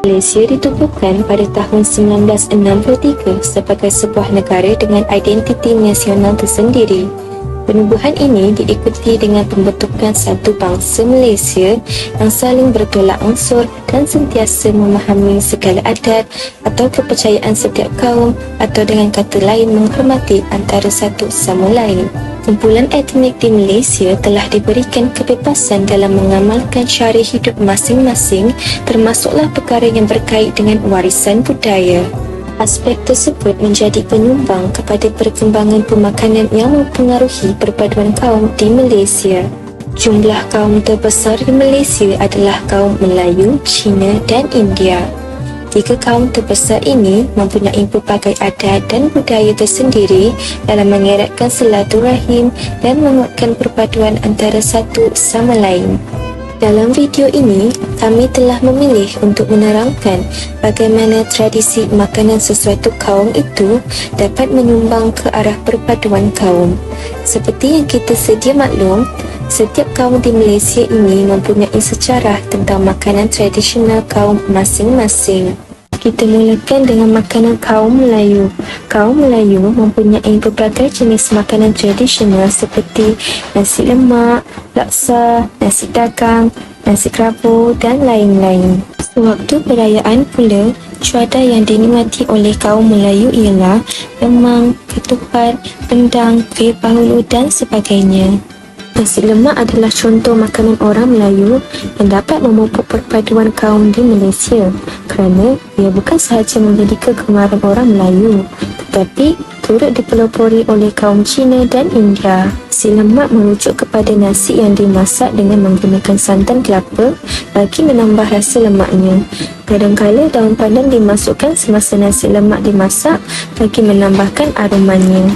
Malaysia ditubuhkan pada tahun 1963 sebagai sebuah negara dengan identiti nasional tersendiri. Penubuhan ini diikuti dengan pembentukan satu bangsa Malaysia yang saling bertolak ansur dan sentiasa memahami segala adat atau kepercayaan setiap kaum, atau dengan kata lain menghormati antara satu sama lain. Kumpulan etnik di Malaysia telah diberikan kebebasan dalam mengamalkan syariah hidup masing-masing, termasuklah perkara yang berkait dengan warisan budaya. Aspek tersebut menjadi penyumbang kepada perkembangan pemakanan yang mempengaruhi perpaduan kaum di Malaysia. Jumlah kaum terbesar di Malaysia adalah kaum Melayu, Cina dan India. Tiga kaum terbesar ini mempunyai pelbagai adat dan budaya tersendiri dalam mengeratkan silaturahim dan menguatkan perpaduan antara satu sama lain. Dalam video ini, kami telah memilih untuk menerangkan bagaimana tradisi makanan sesuatu kaum itu dapat menyumbang ke arah perpaduan kaum. Seperti yang kita sedia maklum, setiap kaum di Malaysia ini mempunyai sejarah tentang makanan tradisional kaum masing-masing. Kita mulakan dengan makanan kaum Melayu. Kaum Melayu mempunyai berbagai jenis makanan tradisional seperti nasi lemak, laksa, nasi dagang, nasi kerabu dan lain-lain. Sewaktu perayaan pula, cuaca yang dinikmati oleh kaum Melayu ialah lemang, ketupat, rendang, kuih bahulu dan sebagainya. Nasi lemak adalah contoh makanan orang Melayu yang dapat memupuk perpaduan kaum di Malaysia kerana ia bukan sahaja menjadi kegemaran orang Melayu tetapi turut dipelopori oleh kaum Cina dan India. Nasi lemak merujuk kepada nasi yang dimasak dengan menggunakan santan kelapa bagi menambah rasa lemaknya. Kadang-kala daun pandan dimasukkan semasa nasi lemak dimasak bagi menambahkan aromanya.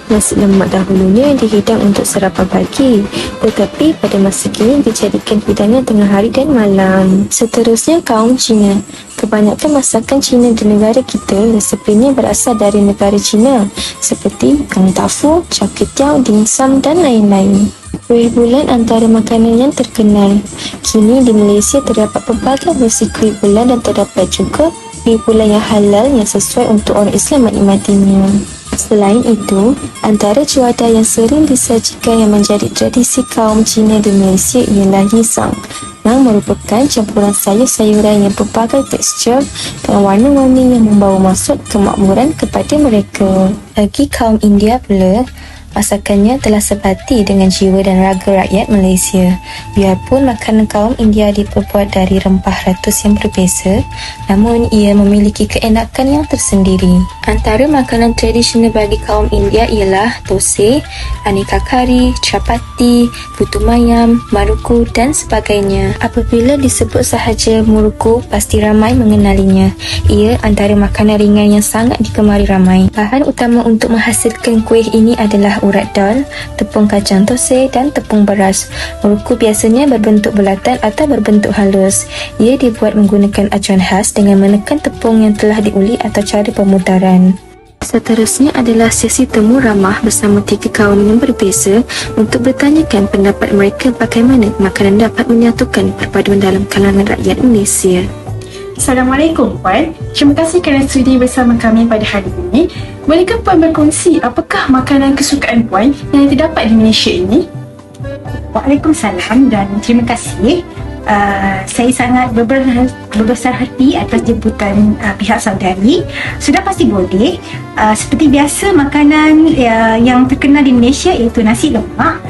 Nasi lemak dahulunya dihidang untuk sarapan pagi, tetapi pada masa kini dijadikan hidangan tengah hari dan malam. Seterusnya, kaum Cina. Kebanyakan masakan Cina di negara kita resepinya berasal dari negara Cina, seperti kang tafu, char kway teow, dimsum dan lain-lain. Kuih bulan antara makanan yang terkenal. Kini di Malaysia terdapat pelbagai versi kuih bulan dan terdapat juga kuih bulan yang halal yang sesuai untuk orang Islam menikmatinya. Selain itu, antara cuaca yang sering disajikan yang menjadi tradisi kaum Cina di Malaysia ialah yisang, yang merupakan campuran sayur-sayuran yang berbagai tekstur dan warna-warni yang membawa maksud kemakmuran kepada mereka. Bagi kaum India pula, masakannya telah sebati dengan jiwa dan raga rakyat Malaysia. Biarpun makanan kaum India diperbuat dari rempah ratus yang berbeza, namun ia memiliki keenakan yang tersendiri. Antara makanan tradisional bagi kaum India ialah thosai, aneka kari, chapati, putu mayam, maruku dan sebagainya. Apabila disebut sahaja muruku, pasti ramai mengenalinya. Ia antara makanan ringan yang sangat digemari ramai. Bahan utama untuk menghasilkan kuih ini adalah urat dal, tepung kacang thosai dan tepung beras. Muruku biasanya berbentuk bulatan atau berbentuk halus. Ia dibuat menggunakan acuan khas dengan menekan tepung yang telah diuli atau cara pemutaran. Seterusnya adalah sesi temu ramah bersama tiga kaum yang berbeza untuk bertanyakan pendapat mereka bagaimana makanan dapat menyatukan perpaduan dalam kalangan rakyat Malaysia. Assalamualaikum Puan, terima kasih kerana sudi bersama kami pada hari ini. Bolehkah Puan berkongsi apakah makanan kesukaan Puan yang terdapat di Malaysia ini? Waalaikumsalam dan terima kasih. Saya sangat berbesar hati atas jemputan pihak saudari. Sudah pasti boleh. Seperti biasa, makanan yang terkenal di Malaysia iaitu nasi lemak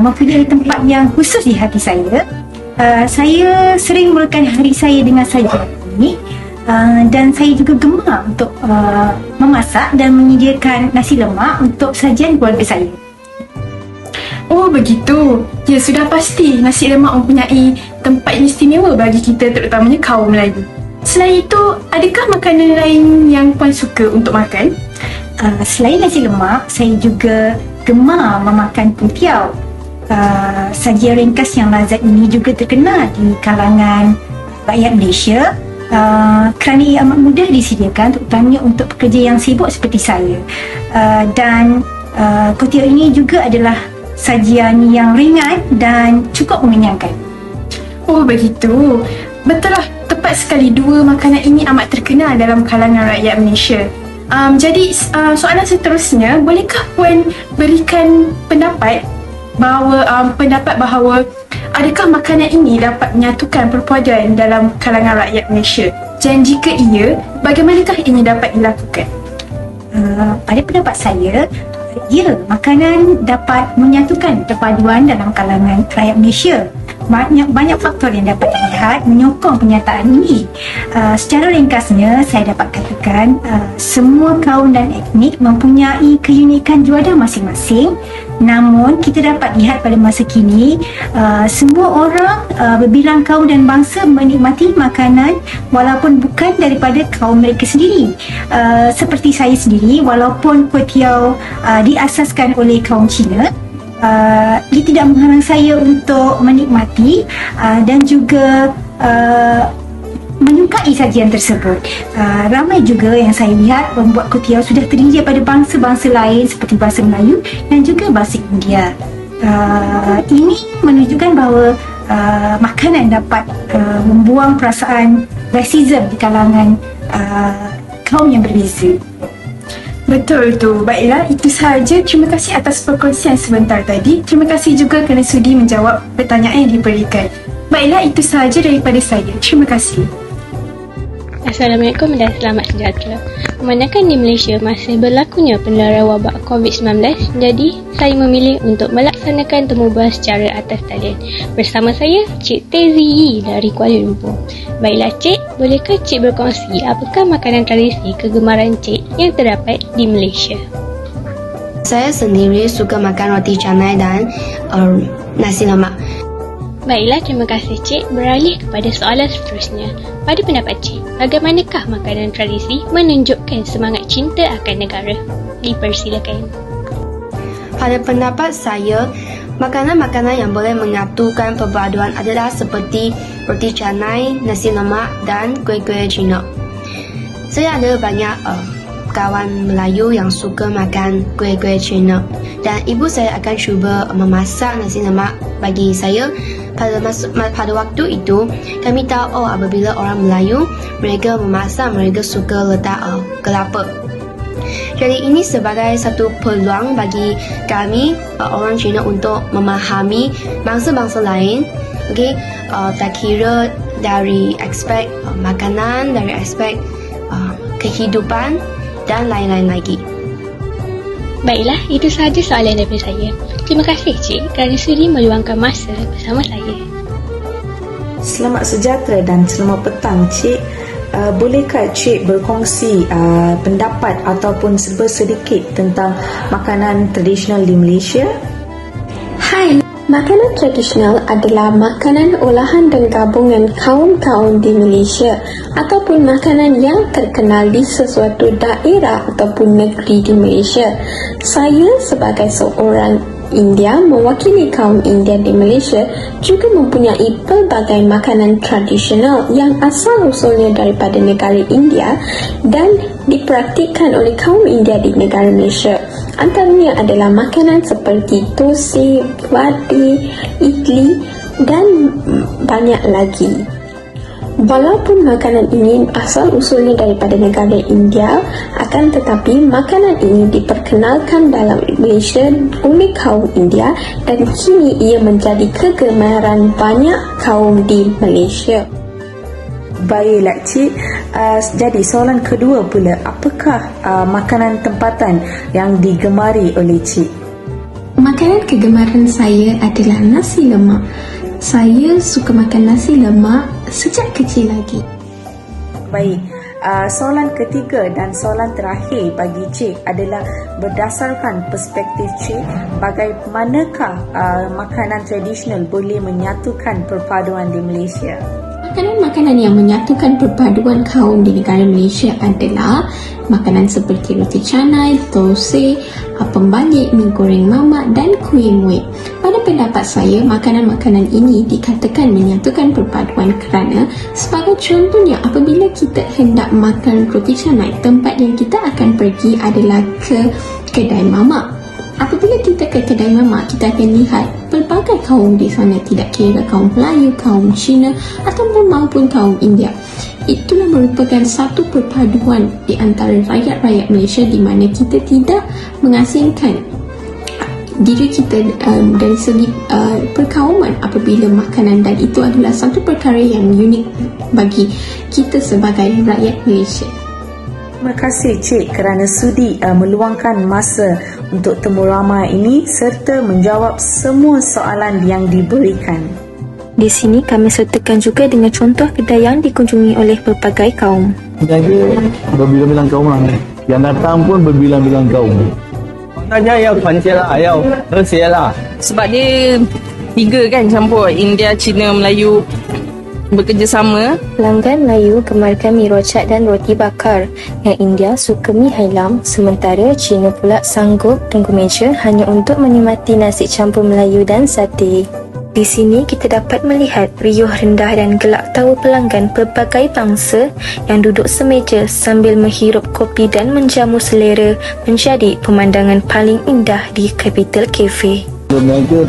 mempunyai tempat yang khusus di hati saya. Saya sering mulakan hari saya dengan sajian ini dan saya juga gemar untuk memasak dan menyediakan nasi lemak untuk sajian keluarga saya. Oh begitu. Ya, sudah pasti nasi lemak mempunyai tempat yang istimewa bagi kita, terutamanya kaum Melayu. Selain itu, adakah makanan lain yang Puan suka untuk makan? Selain nasi lemak, saya juga gemar memakan puntiau. Sajian ringkas yang lazat ini juga terkenal di kalangan rakyat Malaysia kerana ia amat mudah disediakan, terutamanya untuk pekerja yang sibuk seperti saya. Dan puntiau ini juga adalah sajian yang ringan dan cukup mengenyangkan. Oh begitu. Betul lah, tepat terdapat sekali dua makanan ini amat terkenal dalam kalangan rakyat Malaysia. Jadi soalan seterusnya, bolehkah Puan berikan pendapat bahawa adakah makanan ini dapat menyatukan perpaduan dalam kalangan rakyat Malaysia? Dan jika iya, bagaimanakah ini dapat dilakukan? Pada pendapat saya, ya, makanan dapat menyatukan perpaduan dalam kalangan rakyat Malaysia. Banyak faktor yang dapat dilihat menyokong pernyataan ini. Secara ringkasnya, saya dapat katakan semua kaum dan etnik mempunyai keunikan juada masing-masing. Namun, kita dapat lihat pada masa kini, semua orang berbilang kaum dan bangsa menikmati makanan walaupun bukan daripada kaum mereka sendiri. Seperti saya sendiri, walaupun kuih tiaw diasaskan oleh kaum Cina, dia tidak menghalang saya untuk menikmati dan juga menyukai sajian tersebut. Ramai juga yang saya lihat membuat kuih tiaw sudah terdiri daripada bangsa-bangsa lain seperti bahasa Melayu dan juga bahasa India. Ini menunjukkan bahawa makanan dapat membuang perasaan rasism di kalangan kaum yang berbeza. Betul tu. Baiklah, itu sahaja. Terima kasih atas perkongsian sebentar tadi. Terima kasih juga kerana sudi menjawab pertanyaan yang diberikan. Baiklah, itu sahaja daripada saya. Terima kasih. Assalamualaikum dan selamat sejahtera. Memandangkan di Malaysia masih berlakunya penularan wabak COVID-19, jadi saya memilih untuk melaksanakan temu bahas secara atas talian. Bersama saya, Cik Tezi dari Kuala Lumpur. Baiklah Cik, bolehkah Cik berkongsi apakah makanan tradisi kegemaran Cik yang terdapat di Malaysia? Saya sendiri suka makan roti canai dan nasi lemak. Baiklah, terima kasih Cik. Beralih kepada soalan seterusnya. Pada pendapat Cik, bagaimanakah makanan tradisi menunjukkan semangat cinta akan negara? Dipersilakan. Pada pendapat saya, makanan-makanan yang boleh menyatukan perpaduan adalah seperti roti canai, nasi lemak dan kuih-kuih Cina. Saya ada banyak kawan Melayu yang suka makan kuih-kuih Cina dan ibu saya akan cuba memasak nasi lemak bagi saya. Pada waktu itu, kami tahu apabila orang Melayu, mereka memasak, mereka suka letak kelapa. Jadi ini sebagai satu peluang bagi kami, orang Cina, untuk memahami bangsa-bangsa lain. Okay? Tak kira dari aspek makanan, dari aspek kehidupan dan lain-lain lagi. Baiklah, itu sahaja soalan daripada saya. Terima kasih Cik kerana sudi meluangkan masa bersama saya. Selamat sejahtera dan selamat petang Cik. Bolehkah Cik berkongsi pendapat ataupun sedikit tentang makanan tradisional di Malaysia? Hai, makanan tradisional adalah makanan olahan dan gabungan kaum-kaum di Malaysia ataupun makanan yang terkenal di sesuatu daerah ataupun negeri di Malaysia. Saya sebagai seorang India mewakili kaum India di Malaysia juga mempunyai pelbagai makanan tradisional yang asal-usulnya daripada negara India dan dipraktikkan oleh kaum India di negara Malaysia. Antaranya adalah makanan seperti tosi, vadi, idli dan banyak lagi. Walaupun makanan ini asal-usulnya daripada negara India, akan tetapi makanan ini diperkenalkan dalam Malaysia oleh kaum India dan kini ia menjadi kegemaran banyak kaum di Malaysia. Baiklah Cik, jadi soalan kedua pula, apakah makanan tempatan yang digemari oleh Cik? Makanan kegemaran saya adalah nasi lemak. Saya suka makan nasi lemak sejak kecil lagi. Baik, soalan ketiga dan soalan terakhir bagi Cik adalah berdasarkan perspektif Cik, bagaimanakah makanan tradisional boleh menyatukan perpaduan di Malaysia? Makanan-makanan yang menyatukan perpaduan kaum di negara Malaysia adalah makanan seperti roti canai, thosai, apam balik, mi goreng mamak dan kuih muih. Pada pendapat saya, makanan-makanan ini dikatakan menyatukan perpaduan kerana sebagai contohnya apabila kita hendak makan roti canai, tempat yang kita akan pergi adalah ke kedai mamak. Apabila kita ke kedai mamak, kita akan lihat pelbagai kaum di sana, tidak kira kaum Melayu, kaum Cina ataupun maupun kaum India. Itulah merupakan satu perpaduan di antara rakyat-rakyat Malaysia di mana kita tidak mengasingkan diri kita dari segi perkauman apabila makanan, dan itu adalah satu perkara yang unik bagi kita sebagai rakyat Malaysia. Terima kasih Cik kerana sudi meluangkan masa untuk temu ramai ini serta menjawab semua soalan yang diberikan. Di sini kami sertakan juga dengan contoh kedai yang dikunjungi oleh pelbagai kaum. Jaga berbilang-bilang kaum lah. Yang datang pun berbilang-bilang kaum. 大家要团结啦，要和谐啦。 Sebab dia 3 kan, campur India, Cina, Melayu bekerjasama. Pelanggan Melayu gemarkan mi rocak dan roti bakar. Yang India suka mi hailam, sementara Cina pula sanggup tunggu meja hanya untuk menikmati nasi campur Melayu dan sate. Di sini kita dapat melihat riuh rendah dan gelak tawa pelanggan pelbagai bangsa yang duduk semeja sambil menghirup kopi dan menjamu selera menjadi pemandangan paling indah di Capital Cafe. Mereka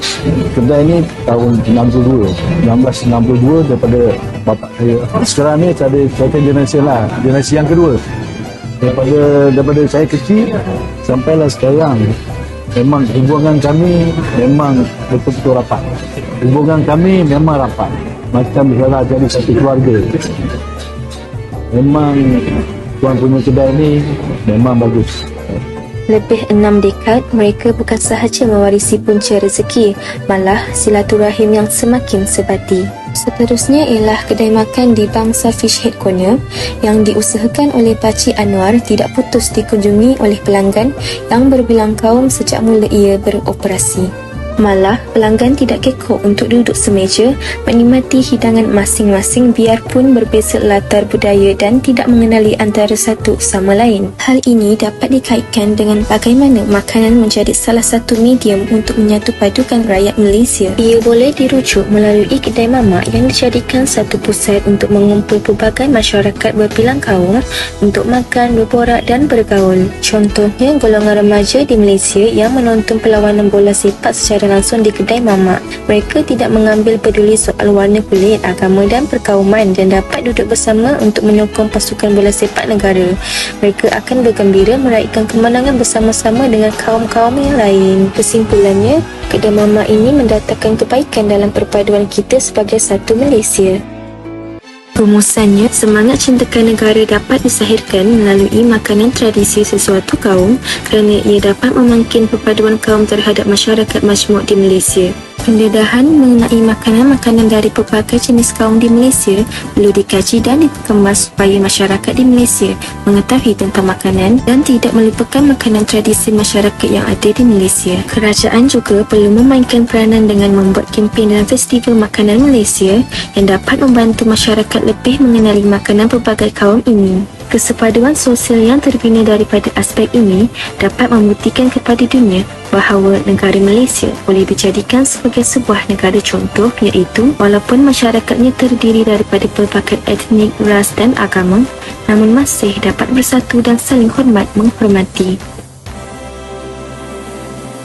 kedai ni tahun 62, 1962 daripada bapak saya. Sekarang ni ada second generation lah, generasi yang kedua. Daripada saya kecil sampailah sekarang. Memang hubungan kami memang betul-betul rapat. Hubungan kami memang rapat. Macam misalnya jadi satu keluarga. Memang tuan punya kedai ni memang bagus. Lebih 6 dekad, mereka bukan sahaja mewarisi punca rezeki, malah silaturahim yang semakin sebati. Seterusnya ialah kedai makan di bangsa Fish Head Corner yang diusahakan oleh Pakcik Anwar tidak putus dikunjungi oleh pelanggan yang berbilang kaum sejak mula ia beroperasi. Malah, pelanggan tidak kekok untuk duduk semeja menikmati hidangan masing-masing biarpun berbeza latar budaya dan tidak mengenali antara satu sama lain. Hal ini dapat dikaitkan dengan bagaimana makanan menjadi salah satu medium untuk menyatu padukan rakyat Malaysia. Ia boleh dirujuk melalui kedai mamak yang dijadikan satu pusat untuk mengumpul pelbagai masyarakat berbilang kaum untuk makan, berborak dan bergaul. Contohnya, golongan remaja di Malaysia yang menonton perlawanan bola sepak secara langsung di kedai mamak. Mereka tidak mengambil peduli soal warna kulit, agama dan perkauman dan dapat duduk bersama untuk menyokong pasukan bola sepak negara. Mereka akan bergembira meraihkan kemenangan bersama-sama dengan kaum-kaum yang lain. Kesimpulannya, kedai mamak ini mendatangkan kebaikan dalam perpaduan kita sebagai satu Malaysia. Rumusannya, semangat cintakan negara dapat disahirkan melalui makanan tradisi sesuatu kaum kerana ia dapat memangkin perpaduan kaum terhadap masyarakat majmuk di Malaysia. Pendedahan mengenai makanan-makanan dari pelbagai jenis kaum di Malaysia perlu dikaji dan dikemas supaya masyarakat di Malaysia mengetahui tentang makanan dan tidak melupakan makanan tradisi masyarakat yang ada di Malaysia. Kerajaan juga perlu memainkan peranan dengan membuat kempen dan festival makanan Malaysia yang dapat membantu masyarakat lebih mengenali makanan pelbagai kaum ini. Kesepaduan sosial yang terbina daripada aspek ini dapat membuktikan kepada dunia bahawa negara Malaysia boleh dijadikan sebagai sebuah negara contoh, iaitu walaupun masyarakatnya terdiri daripada pelbagai etnik, ras dan agama, namun masih dapat bersatu dan saling hormat menghormati.